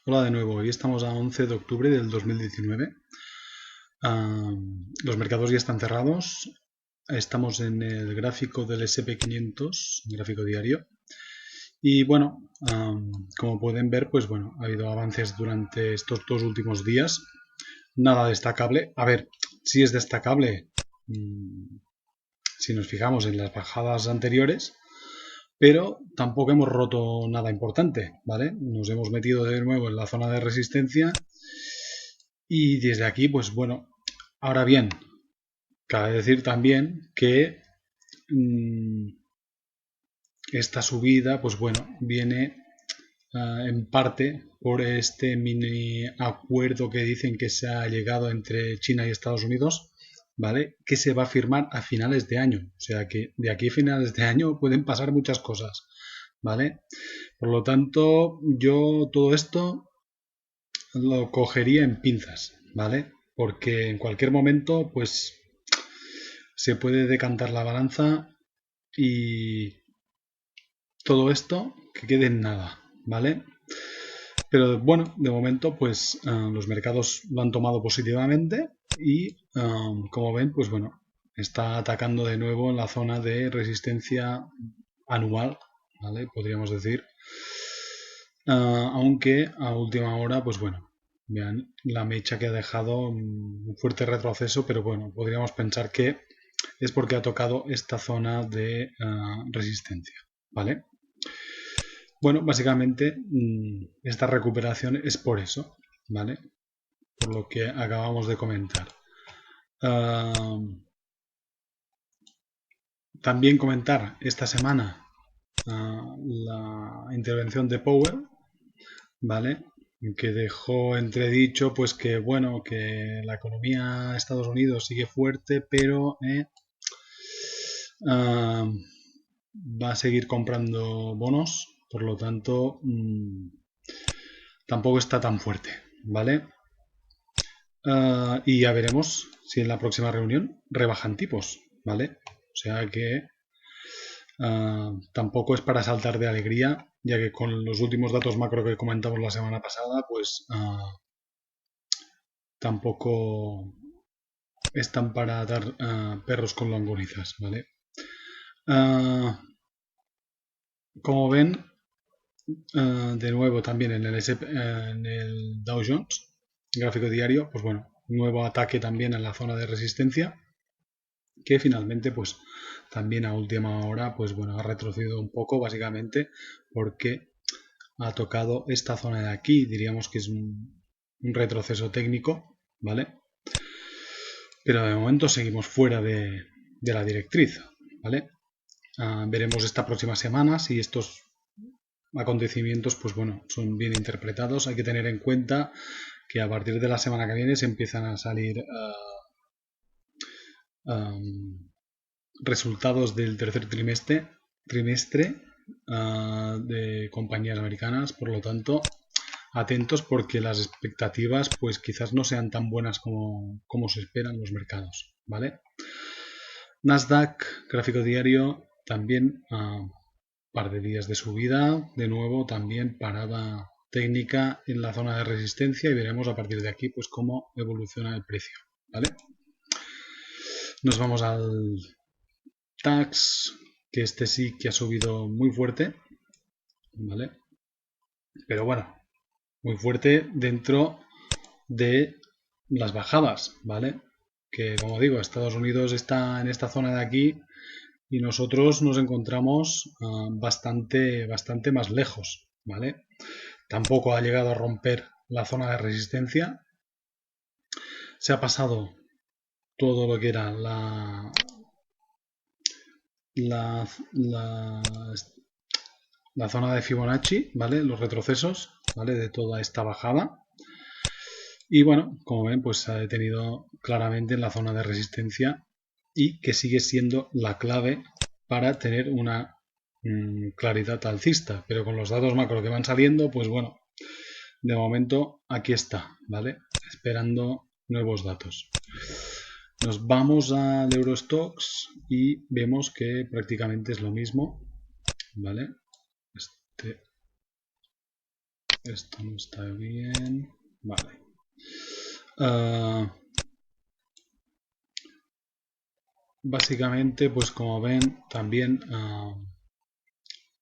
Hola de nuevo, hoy estamos a 11 de octubre del 2019. Los mercados ya están cerrados. Estamos en el gráfico del SP500, gráfico diario. Y bueno, como pueden ver, pues bueno, ha habido avances durante estos dos últimos días. Nada destacable. A ver, sí es destacable si nos fijamos en las bajadas anteriores, pero tampoco hemos roto nada importante, ¿vale? Nos hemos metido de nuevo en la zona de resistencia y desde aquí, pues bueno, ahora bien, cabe decir también que mmm, esta subida, pues bueno, viene en parte por este mini acuerdo que dicen que se ha llegado entre China y Estados Unidos, ¿vale? Que se va a firmar a finales de año. O sea que de aquí a finales de año pueden pasar muchas cosas, ¿vale? Por lo tanto, yo todo esto lo cogería en pinzas, ¿vale? Porque en cualquier momento, pues se puede decantar la balanza y todo esto que quede en nada, ¿vale? Pero bueno, de momento, pues los mercados lo han tomado positivamente y, como ven, pues bueno, está atacando de nuevo en la zona de resistencia anual, ¿vale? Podríamos decir. Aunque a última hora, pues bueno, vean la mecha que ha dejado un fuerte retroceso, pero bueno, podríamos pensar que es porque ha tocado esta zona de resistencia, ¿vale? Bueno, básicamente esta recuperación es por eso, ¿vale? Por lo que acabamos de comentar. También comentar esta semana la intervención de Power, ¿vale? Que dejó entredicho pues que bueno, que la economía de Estados Unidos sigue fuerte, pero va a seguir comprando bonos, por lo tanto tampoco está tan fuerte, ¿vale? Y ya veremos si en la próxima reunión rebajan tipos, ¿vale? O sea que tampoco es para saltar de alegría, ya que con los últimos datos macro que comentamos la semana pasada, pues tampoco están para dar perros con longonizas, ¿vale? Como ven, de nuevo también en en el Dow Jones, gráfico diario, pues bueno, nuevo ataque también en la zona de resistencia, que finalmente pues también a última hora pues bueno, ha retrocedido un poco básicamente porque ha tocado esta zona de aquí, diríamos que es un retroceso técnico, ¿vale? Pero de momento seguimos fuera de la directriz, ¿vale? Veremos esta próxima semana si estos acontecimientos pues bueno, son bien interpretados. Hay que tener en cuenta que a partir de la semana que viene se empiezan a salir resultados del tercer trimestre de compañías americanas, por lo tanto atentos porque las expectativas pues quizás no sean tan buenas como se esperan los mercados, ¿vale? Nasdaq, gráfico diario, también par de días de subida, de nuevo también parada técnica en la zona de resistencia y veremos a partir de aquí pues cómo evoluciona el precio, ¿vale? Nos vamos al DAX, que este sí que ha subido muy fuerte, ¿vale? Pero bueno, muy fuerte dentro de las bajadas, ¿vale? Que como digo, Estados Unidos está en esta zona de aquí y nosotros nos encontramos bastante más lejos, ¿vale? Tampoco ha llegado a romper la zona de resistencia. Se ha pasado todo lo que era la, la, la zona de Fibonacci, ¿vale? Los retrocesos, ¿vale? De toda esta bajada. Y bueno, como ven, pues se ha detenido claramente en la zona de resistencia y que sigue siendo la clave para tener una claridad alcista. Pero con los datos macro que van saliendo, pues bueno, de momento aquí está, ¿vale? Esperando nuevos datos. Nos vamos al Eurostoxx y vemos que prácticamente es lo mismo, ¿vale? Este Esto no está bien. Vale. Básicamente, pues como ven, también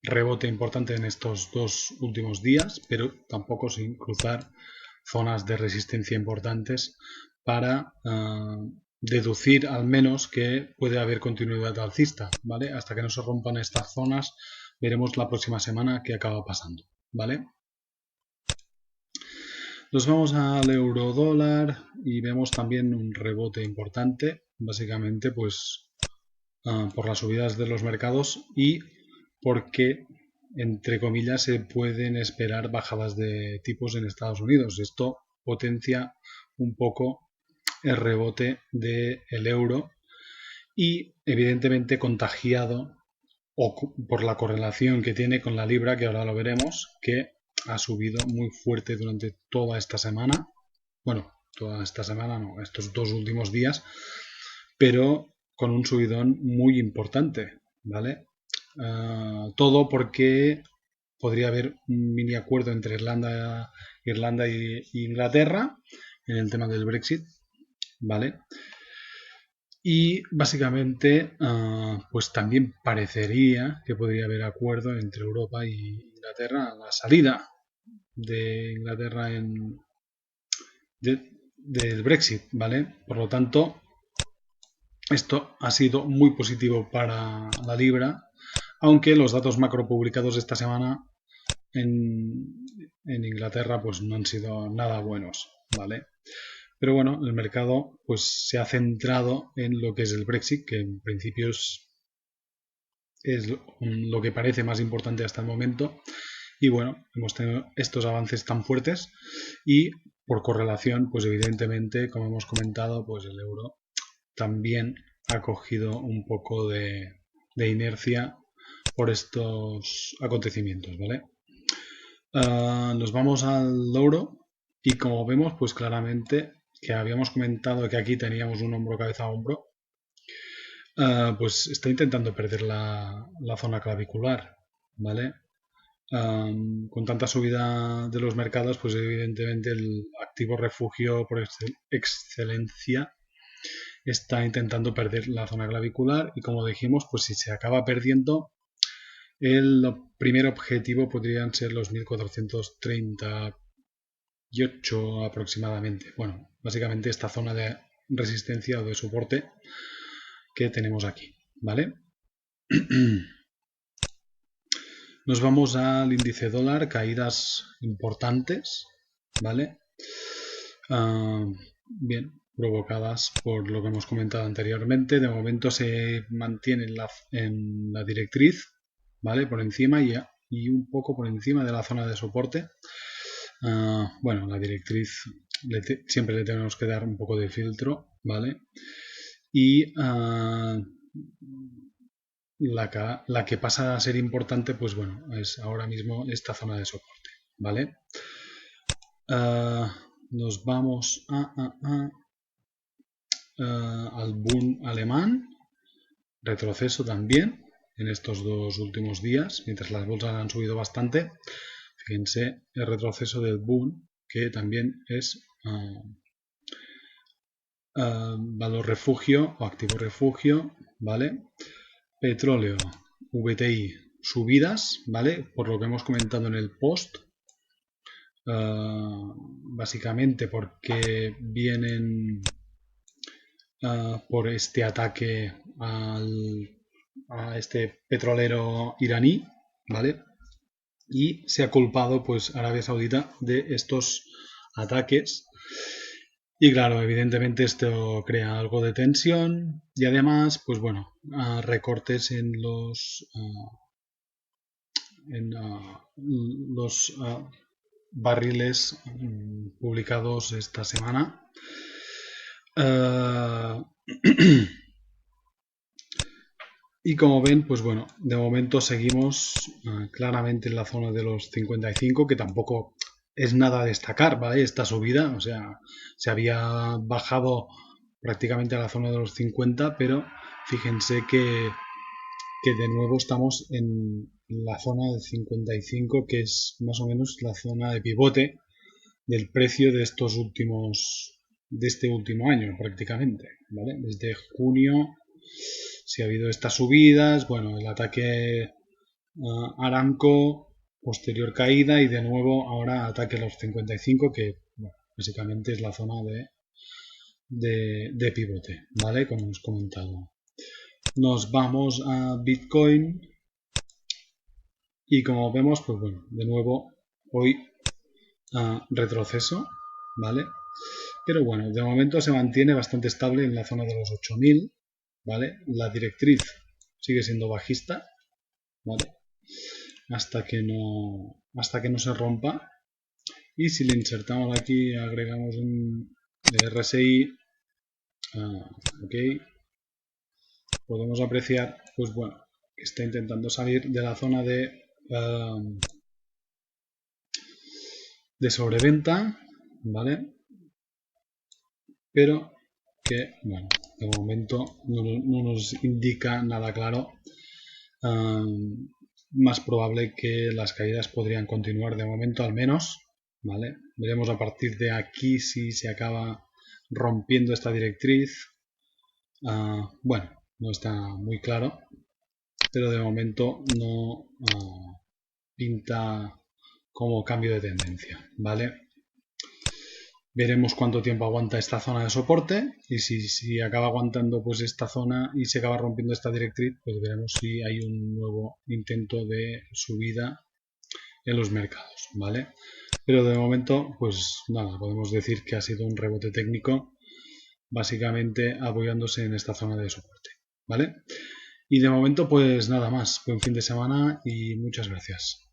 rebote importante en estos dos últimos días, pero tampoco sin cruzar zonas de resistencia importantes para deducir al menos que puede haber continuidad alcista, ¿vale? Hasta que no se rompan estas zonas, veremos la próxima semana qué acaba pasando, ¿vale? Nos vamos al euro dólar y vemos también un rebote importante, básicamente pues por las subidas de los mercados y porque, entre comillas, se pueden esperar bajadas de tipos en Estados Unidos. Esto potencia un poco el rebote del euro y, evidentemente, contagiado o por la correlación que tiene con la libra, que ahora lo veremos, que ha subido muy fuerte durante toda esta semana. Bueno, toda esta semana no, estos dos últimos días, pero con un subidón muy importante, ¿vale? Todo porque podría haber un mini acuerdo entre Irlanda e Inglaterra en el tema del Brexit, ¿vale? Y básicamente, pues también parecería que podría haber acuerdo entre Europa e Inglaterra a la salida de Inglaterra del Brexit, ¿vale? Por lo tanto, esto ha sido muy positivo para la libra, aunque los datos macro publicados esta semana en Inglaterra pues no han sido nada buenos, ¿vale? Pero bueno, el mercado pues se ha centrado en lo que es el Brexit, que en principio es lo que parece más importante hasta el momento. Y bueno, hemos tenido estos avances tan fuertes y por correlación, pues evidentemente, como hemos comentado, pues el euro también ha cogido un poco de inercia por estos acontecimientos, ¿vale? Nos vamos al euro y como vemos, pues claramente que habíamos comentado que aquí teníamos un hombro cabeza a hombro, pues está intentando perder la zona clavicular, ¿vale? Con tanta subida de los mercados, pues evidentemente el activo refugio por excelencia está intentando perder la zona clavicular y como dijimos, pues si se acaba perdiendo, el primer objetivo podrían ser los 1438 aproximadamente. Bueno, básicamente esta zona de resistencia o de soporte que tenemos aquí, ¿vale? Nos vamos al índice dólar, caídas importantes, ¿vale? Bien, provocadas por lo que hemos comentado anteriormente. De momento se mantiene en la directriz, ¿vale? Por encima y un poco por encima de la zona de soporte. Bueno, la directriz siempre le tenemos que dar un poco de filtro, ¿vale? Y la que pasa a ser importante, pues bueno, es ahora mismo esta zona de soporte, ¿vale? Nos vamos al boom alemán, retroceso también en estos dos últimos días, mientras las bolsas han subido bastante. Fíjense el retroceso del boom, que también es valor refugio o activo refugio, ¿vale? Petróleo, VTI, subidas, ¿vale? Por lo que hemos comentado en el post. Básicamente porque vienen por este ataque a este petrolero iraní, ¿vale? Y se ha culpado pues Arabia Saudita de estos ataques. Y claro, evidentemente esto crea algo de tensión y además, pues bueno, recortes en los barriles publicados esta semana. Y como ven, pues bueno, de momento seguimos claramente en la zona de los 55, que tampoco es nada a destacar, ¿vale? Esta subida, o sea, se había bajado prácticamente a la zona de los 50, pero fíjense que de nuevo estamos la zona de 55, que es más o menos la zona de pivote del precio de este último año prácticamente, ¿vale? Desde junio, si ha habido estas subidas, bueno, el ataque Aramco, posterior caída y de nuevo ahora ataque a los 55, que bueno, básicamente es la zona de pivote, ¿vale? Como hemos comentado. Nos vamos a Bitcoin y como vemos, pues bueno, de nuevo hoy retroceso, ¿vale? Pero bueno, de momento se mantiene bastante estable en la zona de los 8000, ¿vale? La directriz sigue siendo bajista, ¿vale? Hasta que no se rompa. Y si le insertamos aquí, agregamos un RSI, ok, podemos apreciar, pues bueno, que está intentando salir de la zona de sobreventa, ¿vale? Pero que, bueno, de momento no nos indica nada claro. Más probable que las caídas podrían continuar de momento al menos, ¿vale? Veremos a partir de aquí si se acaba rompiendo esta directriz. Bueno, no está muy claro, pero de momento no pinta como cambio de tendencia, ¿vale? Veremos cuánto tiempo aguanta esta zona de soporte y si acaba aguantando pues esta zona y se acaba rompiendo esta directriz, pues veremos si hay un nuevo intento de subida en los mercados, ¿vale? Pero de momento, pues nada, podemos decir que ha sido un rebote técnico, básicamente apoyándose en esta zona de soporte, ¿vale? Y de momento, pues nada más, buen fin de semana y muchas gracias.